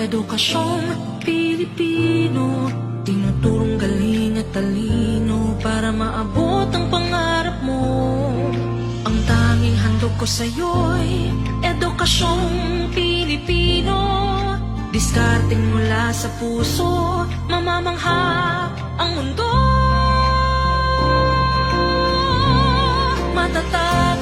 Edukasyong Pilipino, tinuturong galing at talino para maabot ang pangarap mo. Ang tanging handog ko sa'yo'y Edukasyong Pilipino. Diskarteng mula sa puso, mamamangha ang mundo. Matatag